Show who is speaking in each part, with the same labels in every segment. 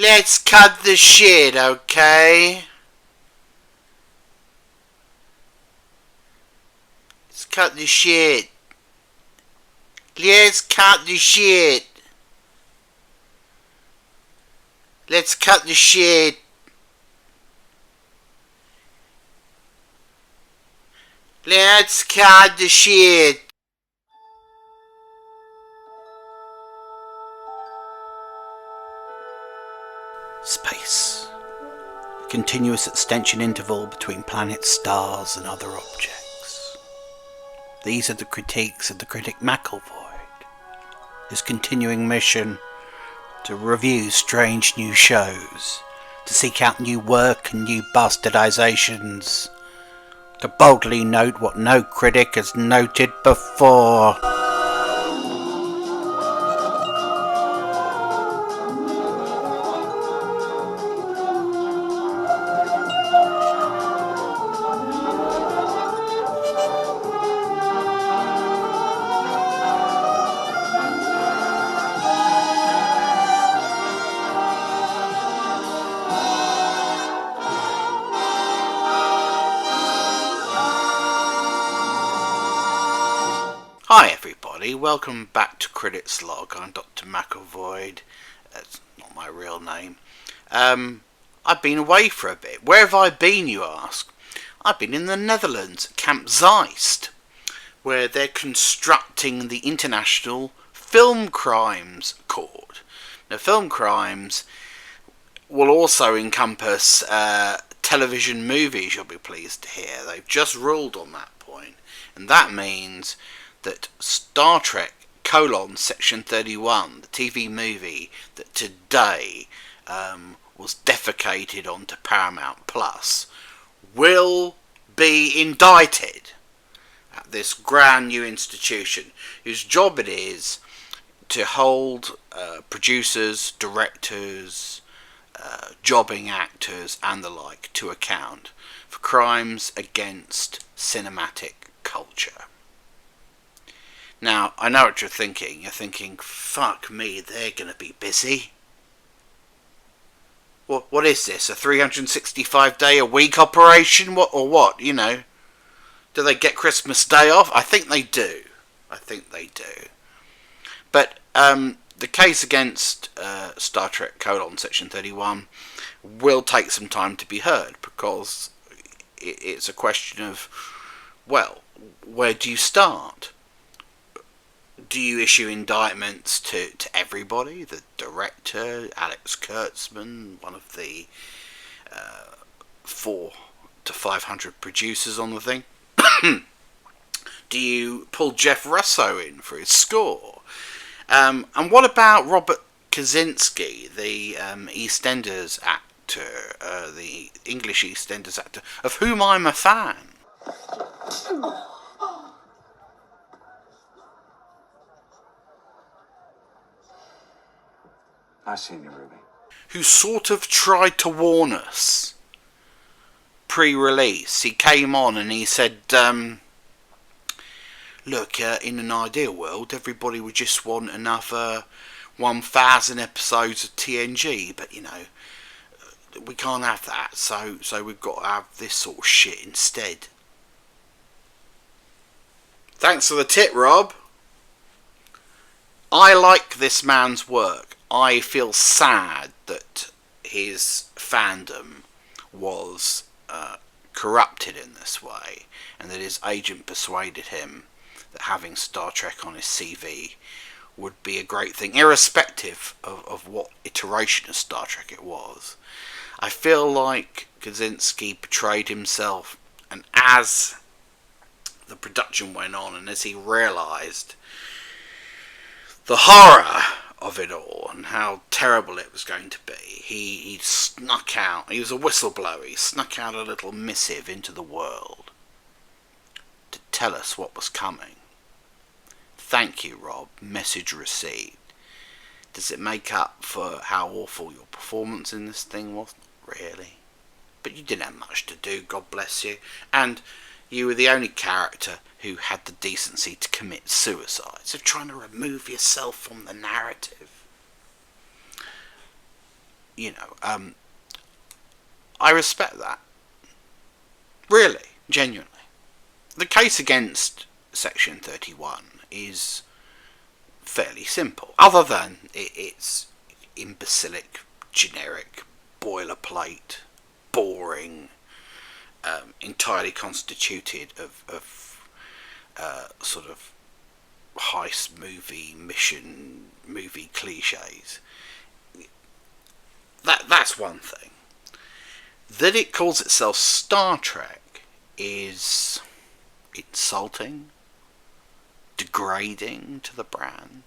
Speaker 1: Let's cut the shit, okay? Let's cut the shit. Let's cut the shit. Let's cut the shit. Let's cut the shit. Space. A continuous extension interval between planets, stars and other objects. These are the critiques of the critic McElvoy. His continuing mission to review strange new shows, to seek out new work and new bastardizations, to boldly note what no critic has noted before. Hi everybody, welcome back to Critic's Log. I'm Dr. McElvoy. That's not my real name. I've been away for a bit. Where have I been, you ask? I've been in the Netherlands, Camp Zeist, where they're constructing the International Film Crimes Court. Now, film crimes will also encompass television movies, you'll be pleased to hear. They've just ruled on that point, and that means that Star Trek: Section 31, the TV movie that today was defecated onto Paramount Plus, will be indicted at this grand new institution whose job it is to hold producers, directors, jobbing actors and the like to account for crimes against cinematic culture. Now, I know what you're thinking. You're thinking, fuck me, they're going to be busy. What is this, a 365-day-a-week operation? What, you know? Do they get Christmas Day off? I think they do. But the case against Star Trek: Section 31 will take some time to be heard, because it's a question of, well, where do you start? Do you issue indictments to everybody? The director, Alex Kurtzman, one of the 400 to 500 producers on the thing? Do you pull Jeff Russo in for his score? And what about Robert Kaczynski, the EastEnders actor, the English EastEnders actor, of whom I'm a fan?
Speaker 2: I've seen you, Ruby.
Speaker 1: Who sort of tried to warn us pre-release. He came on and he said, look, in an ideal world, everybody would just want another 1,000 episodes of TNG, but you know, we can't have that, so we've got to have this sort of shit instead. Thanks for the tip, Rob. I like this man's work. I feel sad that his fandom was corrupted in this way, and that his agent persuaded him that having Star Trek on his CV would be a great thing, irrespective of what iteration of Star Trek it was. I feel like Kaczynski portrayed himself, and as the production went on, and as he realised the horror of it all and how terrible it was going to be, he snuck out. He was a whistleblower. He snuck out a little missive into the world to tell us what was coming. Thank you, Rob. Message received. Does it make up for how awful your performance in this thing was? Not really. But you didn't have much to do, God bless you. And you were the only character who had the decency to commit suicide. So trying to remove yourself from the narrative. you know, I respect that. Really, genuinely. The case against Section 31 is fairly simple, other than it's imbecilic, generic, boilerplate, boring, entirely constituted of sort of heist movie, mission movie cliches. That's one thing. That it calls itself Star Trek is insulting, degrading to the brand,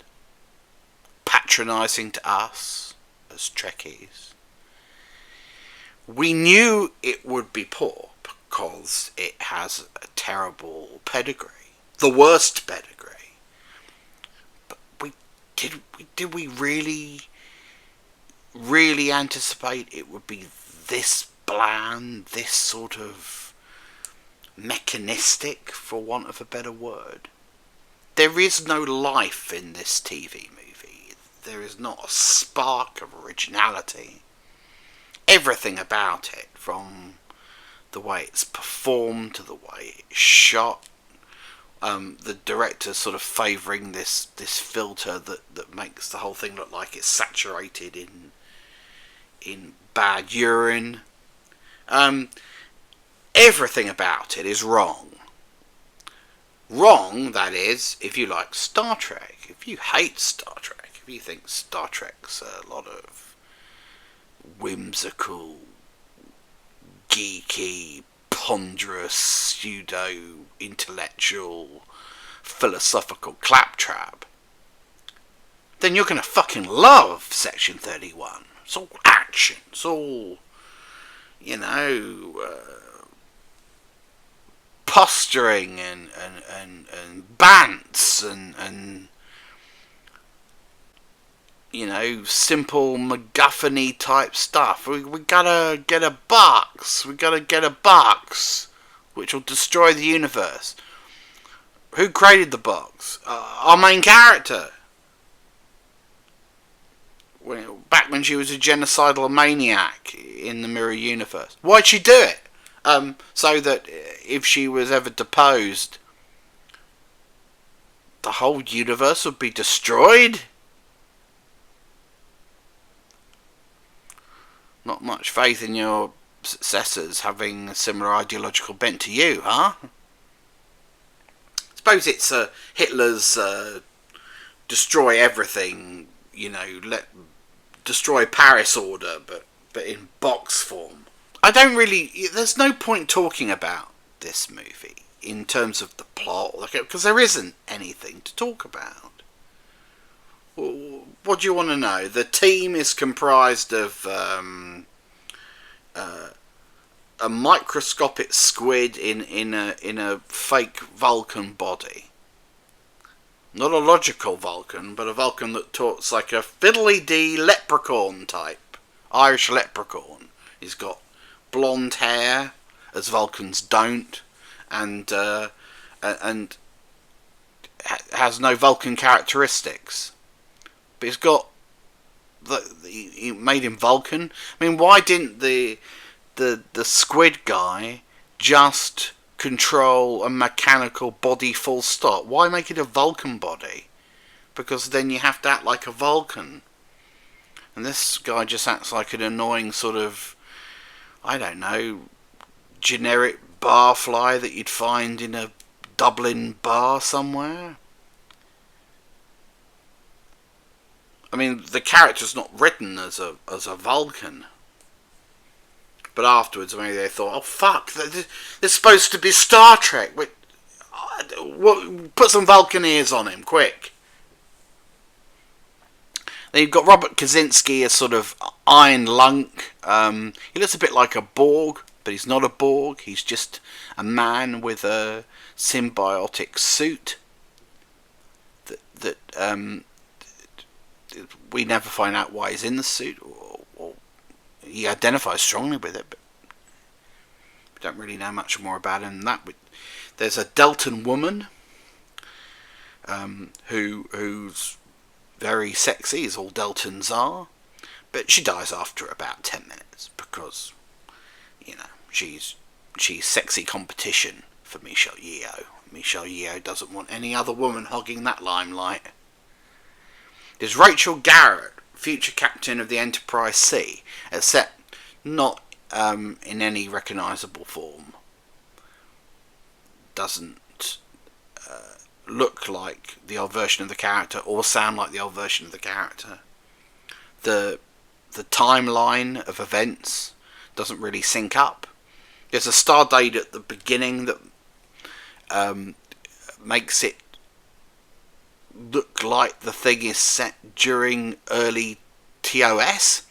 Speaker 1: patronising to us as Trekkies. We knew it would be poor because it has a terrible pedigree, the worst pedigree. But did we really anticipate it would be this bland, this sort of mechanistic, for want of a better word? There is no life in this TV movie. There is not a spark of originality. Everything about it, from the way it's performed to the way it's shot, the director sort of favouring this filter that makes the whole thing look like it's saturated in bad urine. Everything about it is wrong. Wrong, that is, if you like Star Trek. If you hate Star Trek, if you think Star Trek's a lot of whimsical, geeky, ponderous, pseudo-intellectual, philosophical claptrap, then you're going to fucking love Section 31. It's all action. It's all, posturing and bants and simple MacGuffin-y type stuff. We gotta get a box. We gotta get a box which will destroy the universe. Who created the box? Our main character. Back when she was a genocidal maniac in the mirror universe. Why'd she do it? So that if she was ever deposed, the whole universe would be destroyed? Not much faith in your successors having a similar ideological bent to you, huh? Suppose it's Hitler's destroy everything, destroy Paris order, but in box form. There's no point talking about this movie in terms of the plot, because there isn't anything to talk about. What do you want to know? The team is comprised of a microscopic squid in a fake Vulcan body. Not a logical Vulcan, but a Vulcan that talks like a fiddly-dee leprechaun type. Irish leprechaun. He's got blonde hair, as Vulcans don't, and has no Vulcan characteristics. But he's got he made him Vulcan. I mean, why didn't the squid guy just control a mechanical body full stop? Why make it a Vulcan body? Because then you have to act like a Vulcan. And this guy just acts like an annoying sort of, I don't know, generic barfly that you'd find in a Dublin bar somewhere. I mean, the character's not written as a Vulcan. But afterwards, maybe they thought, oh fuck, this is supposed to be Star Trek. Put some Vulcan ears on him, quick. Then you've got Robert Kaczynski, a sort of iron lunk. He looks a bit like a Borg, but he's not a Borg. He's just a man with a symbiotic suit that we never find out why he's in the suit, or he identifies strongly with it, but we don't really know much more about him than that. There's a Deltan woman who's very sexy, as all Deltans are, But she dies after about 10 minutes because, you know, she's sexy competition for Michelle Yeoh. Michelle Yeoh doesn't want any other woman hogging that limelight. There's Rachel Garrett, future captain of the Enterprise C, except not in any recognisable form. Doesn't look like the old version of the character or sound like the old version of the character. The timeline of events doesn't really sync up. There's a star date at the beginning that makes it look like the thing is set during early TOS,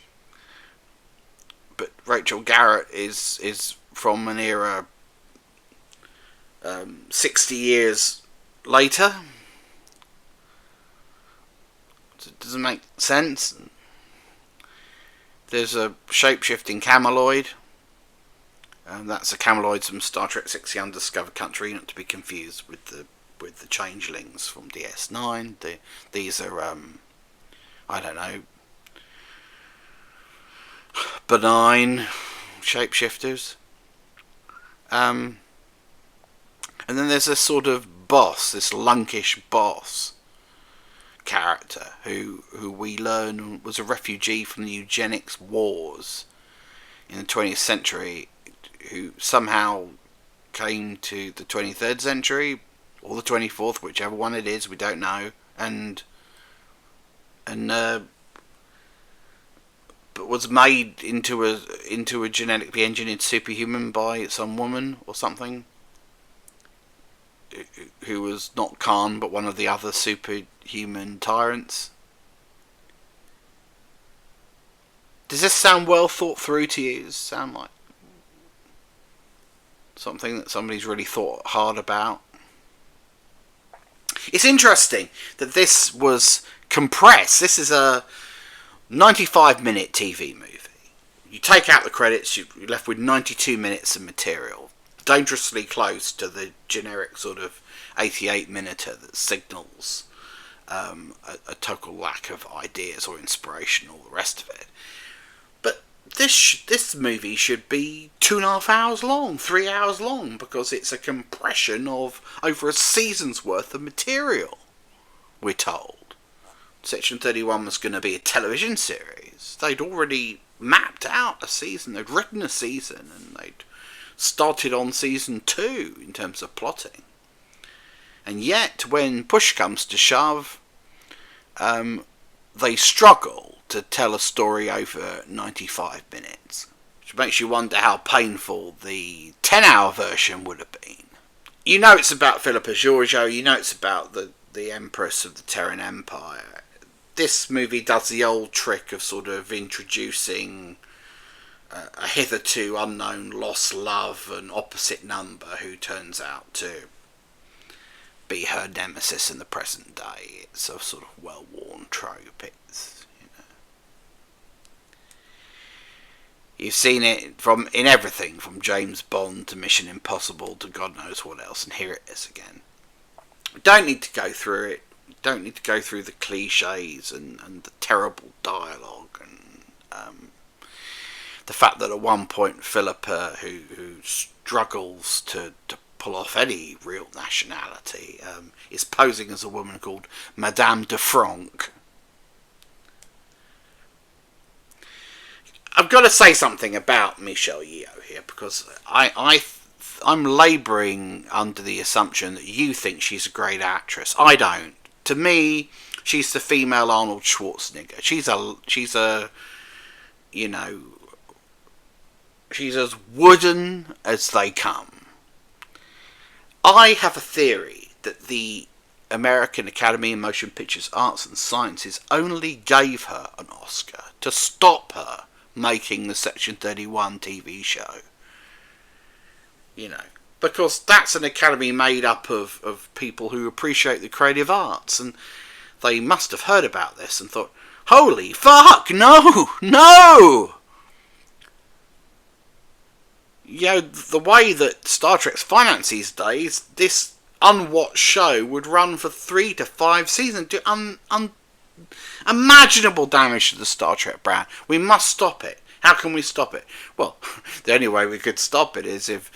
Speaker 1: but Rachel Garrett is from an era 60 years later. It doesn't make sense. There's a shape-shifting cameloid. That's the cameloids from Star Trek 6: The Undiscovered Country, not to be confused with the changelings from DS9. These are I don't know, benign shapeshifters. And then there's this sort of boss, this lunkish boss character who we learn was a refugee from the eugenics wars in the 20th century, who somehow came to the 23rd century or the 24th, whichever one it is, we don't know, and but was made into a genetically engineered superhuman by some woman or something, who was not Khan but one of the other superhuman tyrants. Does this sound well thought through to you? Does it sound like something that somebody's really thought hard about? It's interesting that this was compressed. This is a 95-minute TV movie. You take out the credits, you're left with 92 minutes of material, dangerously close to the generic sort of 88-minuter that signals a total lack of ideas or inspiration, all the rest of it. But this movie should be 2.5 hours long, 3 hours long, because it's a compression of over a season's worth of material, we're told. Section 31 was going to be a television series. They'd already mapped out a season, they'd written a season, and they'd started on season 2 in terms of plotting. And yet, when push comes to shove, they struggle to tell a story over 95 minutes. Which makes you wonder how painful the 10-hour version would have been. You know it's about Philippa Georgiou, you know it's about the Empress of the Terran Empire. This movie does the old trick of sort of introducing a hitherto unknown lost love and opposite number who turns out to be her nemesis in the present day. It's a sort of well-worn trope. It's, you know, you've seen it in everything from James Bond to Mission Impossible to God knows what else, and here it is again. We don't need to go through it. We don't need to go through the cliches and the terrible dialogue and the fact that at one point Philippa, who struggles to pull off any real nationality, is posing as a woman called Madame de Franck. I've got to say something about Michelle Yeoh here, because I'm labouring under the assumption that you think she's a great actress. I don't. To me, she's the female Arnold Schwarzenegger. She's a, you know, she's as wooden as they come. I have a theory that the American Academy of Motion Pictures Arts and Sciences only gave her an Oscar to stop her making the Section 31 TV show. You know, because that's an academy made up of people who appreciate the creative arts, and they must have heard about this and thought, holy fuck, no! You know, the way that Star Trek's financed these days, this unwatched show would run for 3 to 5 seasons. imaginable damage to the Star Trek brand. We must stop it. How can we stop it? Well, the only way we could stop it is if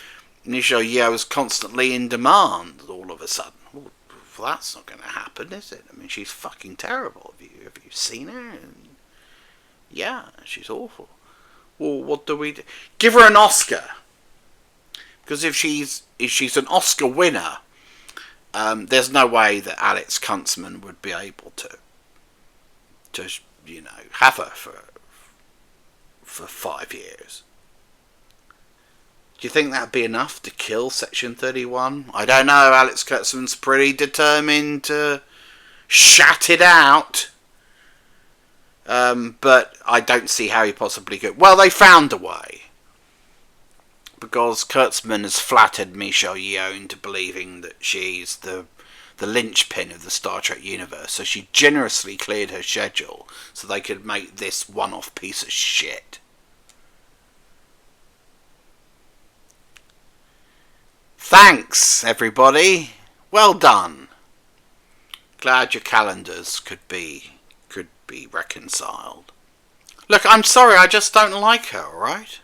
Speaker 1: Michelle Yeoh is constantly in demand all of a sudden. Well, that's not going to happen, is it? I mean, she's fucking terrible. Have you seen her? Yeah, she's awful. Well, what do we do? Give her an Oscar. Because if she's an Oscar winner, there's no way that Alex Kurtzman would be able to have her for 5 years. Do you think that'd be enough to kill Section 31? I don't know. Alex Kurtzman's pretty determined to shut it out. But I don't see how he possibly could. Well, they found a way. Because Kurtzman has flattered Michelle Yeoh into believing that she's the linchpin of the Star Trek universe. So she generously cleared her schedule so they could make this one-off piece of shit. Thanks, everybody. Well done. Glad your calendars could be reconciled. Look, I'm sorry, I just don't like her, alright?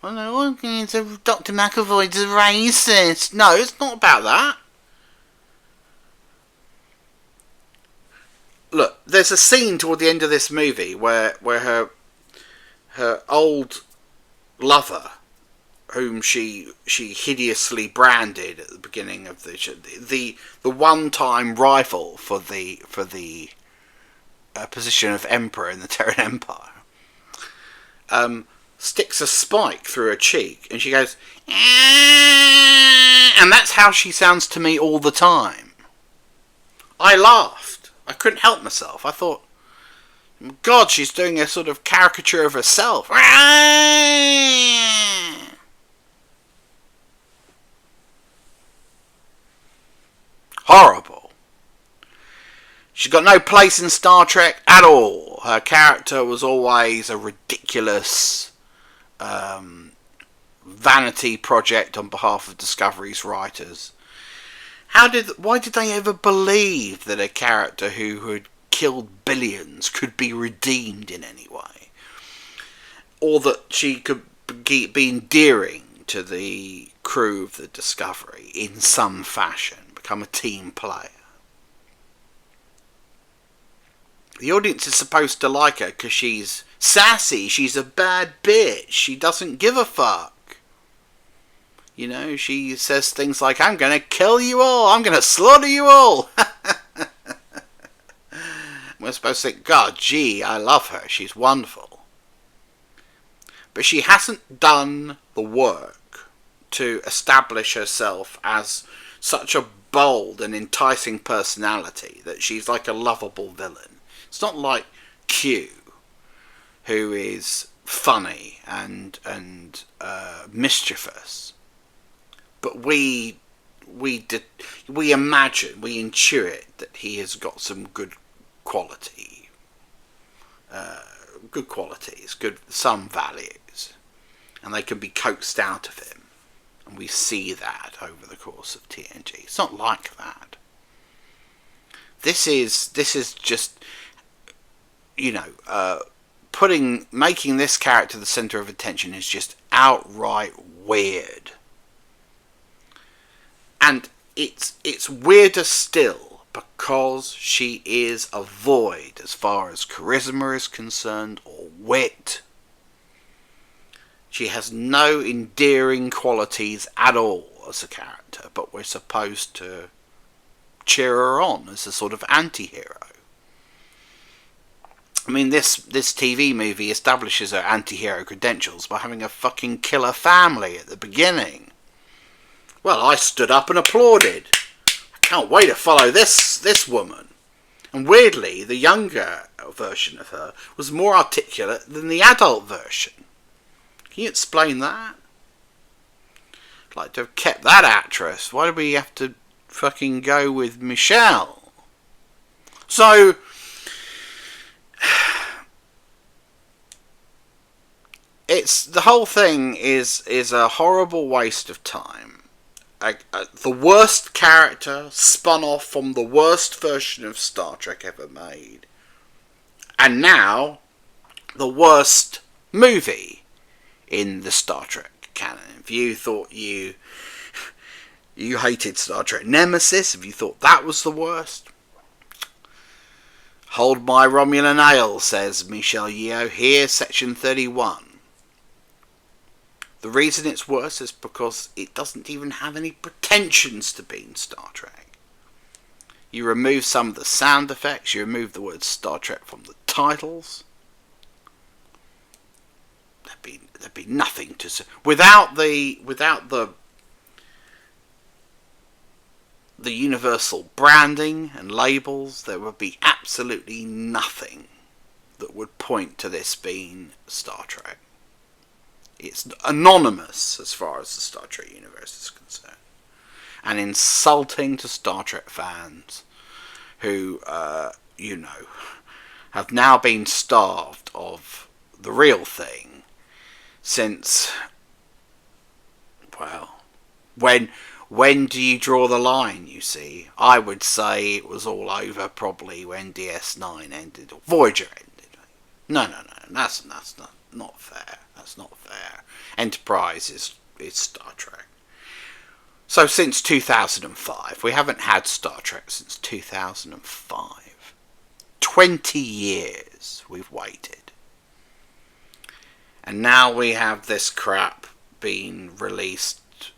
Speaker 1: I know, Dr. McAvoy's a racist. No, it's not about that. Look, there's a scene toward the end of this movie where her old lover, whom she hideously branded at the beginning of the one-time rival for the position of emperor in the Terran Empire, sticks a spike through her cheek, and she goes, and that's how she sounds to me all the time. I laughed. I couldn't help myself. I thought, God, she's doing a sort of caricature of herself. Horrible. She's got no place in Star Trek at all. Her character was always a ridiculous vanity project on behalf of Discovery's writers. Why did they ever believe that a character who had killed billions could be redeemed in any way? Or that she could be endearing to the crew of the Discovery in some fashion, become a team player? The audience is supposed to like her because she's sassy, she's a bad bitch, she doesn't give a fuck. You know, she says things like, I'm going to kill you all, I'm going to slaughter you all. We're supposed to think, God, gee, I love her, she's wonderful. But she hasn't done the work to establish herself as such a bold and enticing personality that she's like a lovable villain. It's not like Q, who is funny and mischievous, but we imagine, we intuit that he has got some good qualities, some values, and they can be coaxed out of him, and we see that over the course of TNG. It's not like that. This is just, making this character the centre of attention is just outright weird. And it's weirder still because she is a void as far as charisma is concerned, or wit. She has no endearing qualities at all as a character, but we're supposed to cheer her on as a sort of anti-hero. I mean, this TV movie establishes her anti-hero credentials by having a fucking killer family at the beginning. Well, I stood up and applauded. I can't wait to follow this woman. And weirdly, the younger version of her was more articulate than the adult version. Can you explain that? I'd like to have kept that actress. Why did we have to fucking go with Michelle? So, the whole thing is a horrible waste of time. The worst character spun off from the worst version of Star Trek ever made. And now, the worst movie in the Star Trek canon. If you thought you hated Star Trek Nemesis, if you thought that was the worst, hold my Romulan ale, says Michelle Yeoh. Here, section 31. The reason it's worse is because it doesn't even have any pretensions to being Star Trek. You remove some of the sound effects, you remove the word Star Trek from the titles. There'd be nothing to say. Without the universal branding and labels, there would be absolutely nothing that would point to this being Star Trek. It's anonymous as far as the Star Trek universe is concerned. And insulting to Star Trek fans who, have now been starved of the real thing since, well, when do you draw the line, you see? I would say it was all over probably when DS9 ended, or Voyager ended. No, that's not fair. That's not fair. Enterprise is Star Trek. So since 2005, we haven't had Star Trek since 2005. 20 years we've waited. And now we have this crap being released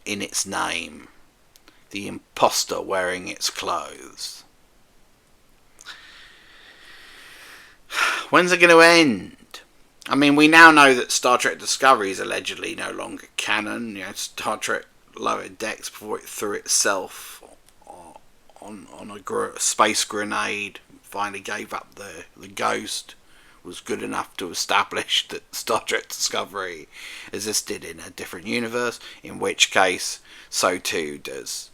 Speaker 1: in its name. The imposter wearing its clothes. When's it going to end? I mean, we now know that Star Trek Discovery is allegedly no longer canon. Star Trek Lower Decks, before it threw itself on a space grenade, finally gave up the ghost, was good enough to establish that Star Trek Discovery existed in a different universe, in which case so too does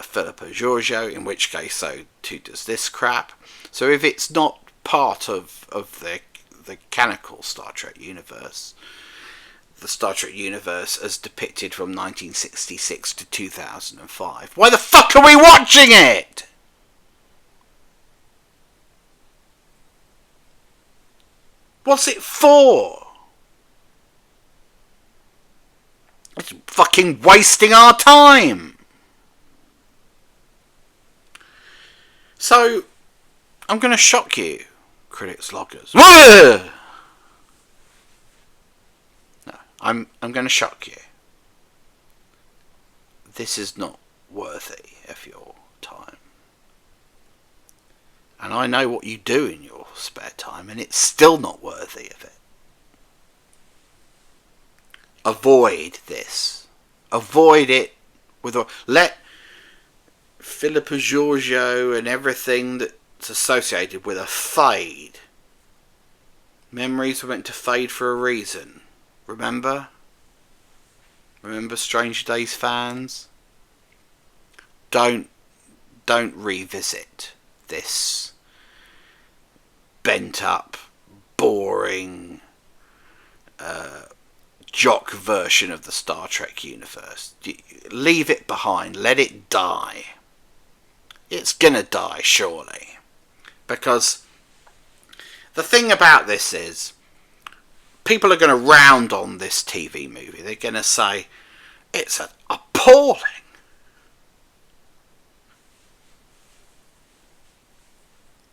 Speaker 1: Philippa Giorgio, in which case so too does this crap. So if it's not part of the canonical Star Trek universe, the Star Trek universe as depicted from 1966 to 2005, why the fuck are we watching it? What's it for? It's fucking wasting our time. So, I'm going to shock you, critics loggers. No, I'm going to shock you. This is not worthy of your time. And I know what you do in your spare time, and it's still not worthy of it. Avoid this. Avoid it let Philippa Giorgio and everything that's associated with her fade. Memories were meant to fade for a reason. Remember? Remember, Stranger Days fans? Don't revisit this bent up, boring, jock version of the Star Trek universe. Leave it behind. Let it die. It's gonna die, surely. Because the thing about this is, people are going to round on this TV movie. They're going to say, it's appalling.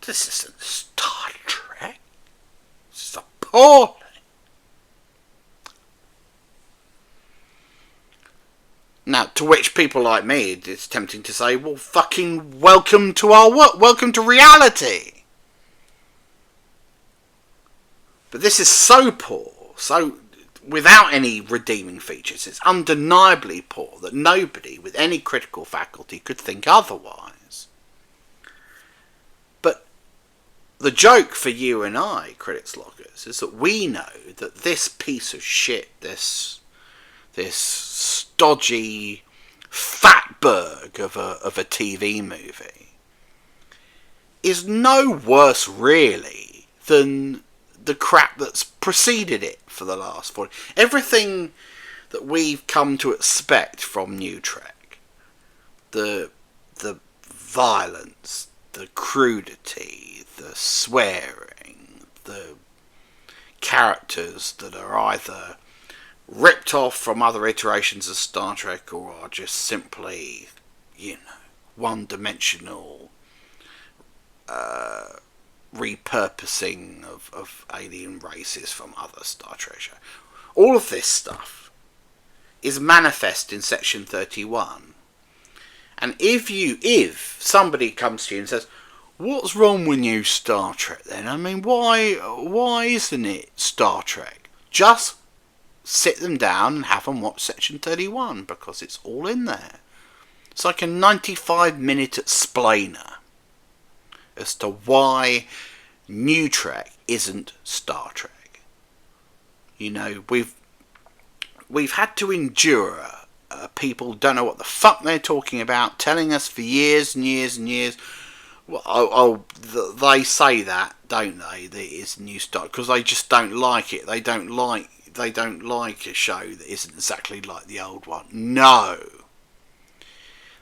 Speaker 1: This isn't Star Trek. This is appalling. Now, to which people like me, it's tempting to say, well, fucking welcome to our world. Welcome to reality. But this is so poor, so without any redeeming features. It's undeniably poor that nobody with any critical faculty could think otherwise. But the joke for you and I, critics loggers, is that we know that this piece of shit, this stodgy fatberg of a TV movie, is no worse really than the crap that's preceded it for the last 40. Everything that we've come to expect from New Trek, the violence, the crudity, the swearing, the characters that are either ripped off from other iterations of Star Trek or are just simply, one-dimensional repurposing of alien races from other Star Trek shows. All of this stuff is manifest in Section 31. And if somebody comes to you and says, what's wrong with new Star Trek then? I mean, why isn't it Star Trek? Just sit them down and have them watch Section 31, because it's all in there. It's like a 95-minute explainer as to why new Trek isn't Star Trek. We've had to endure people don't know what the fuck they're talking about, telling us for years and years and years. Well, they say that, don't they? That it's new Star, because they just don't like it. They don't like a show that isn't exactly like the old one. No,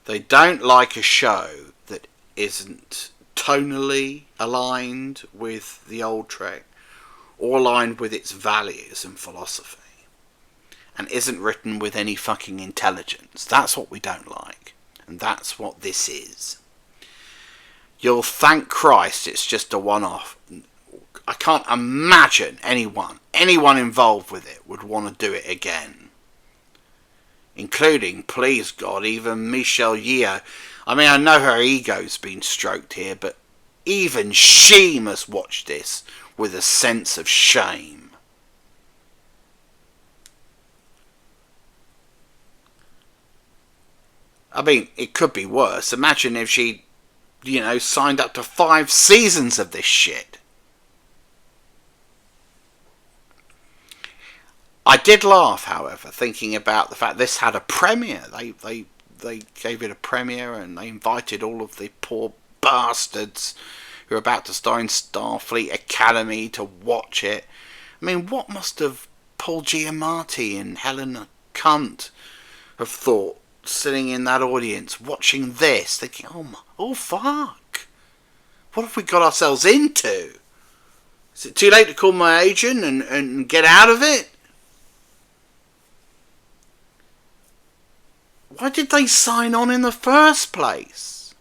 Speaker 1: they don't like a show that isn't tonally aligned with the old Trek or aligned with its values and philosophy, and isn't written with any fucking intelligence. That's what we don't like, and that's what this is. You'll thank Christ it's just a one-off. I can't imagine anyone involved with it would want to do it again, including, please God, even Michelle Yeoh. I mean, I know her ego's been stroked here, but even she must watch this with a sense of shame. I mean, it could be worse. Imagine if she, signed up to 5 seasons of this shit. I did laugh, however, thinking about the fact this had a premiere. They gave it a premiere and they invited all of the poor bastards who are about to star in Starfleet Academy to watch it. I mean, what must have Paul Giamatti and Helena Cunt have thought, sitting in that audience watching this, thinking, oh fuck, what have we got ourselves into? Is it too late to call my agent and get out of it? Why did they sign on in the first place?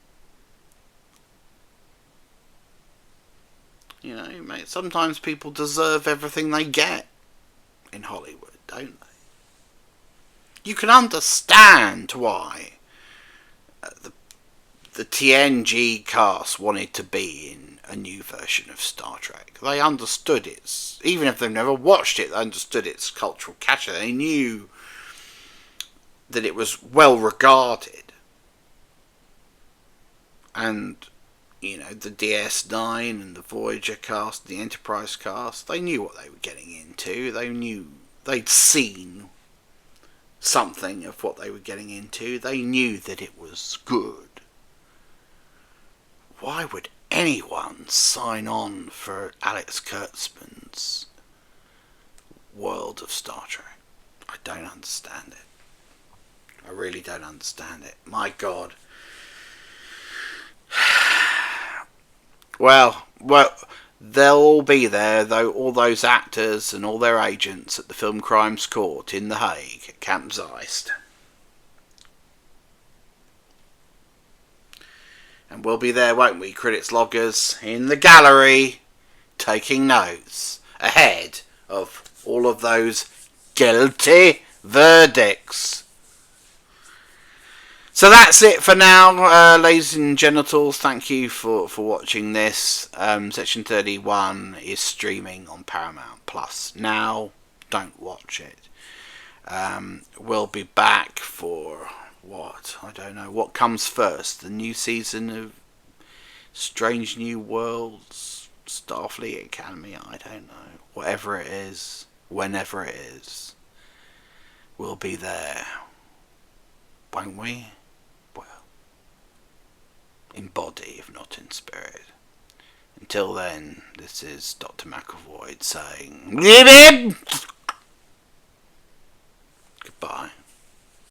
Speaker 1: Mate, sometimes people deserve everything they get in Hollywood, don't they? You can understand why the TNG cast wanted to be in a new version of Star Trek. They understood its, even if they've never watched it, they understood its cultural cachet. They knew that it was well regarded. And, the DS9 and the Voyager cast, the Enterprise cast, they knew what they were getting into. They knew, they'd seen something of what they were getting into. They knew that it was good. Why would anyone sign on for Alex Kurtzman's world of Star Trek? I don't understand it. I really don't understand it. My God. Well, they'll all be there, though, all those actors and all their agents at the Film Crimes Court in The Hague at Camp Zeist. And we'll be there, won't we, critics loggers, in the gallery, taking notes ahead of all of those guilty verdicts. So that's it for now, ladies and genitals. Thank you for watching this. Section 31 is streaming on Paramount Plus now. Don't watch it. We'll be back for what? I don't know. What comes first? The new season of Strange New Worlds, Starfleet Academy? I don't know. Whatever it is, whenever it is, we'll be there. Won't we? Well, in body, if not in spirit. Until then, this is Dr. McAvoy saying,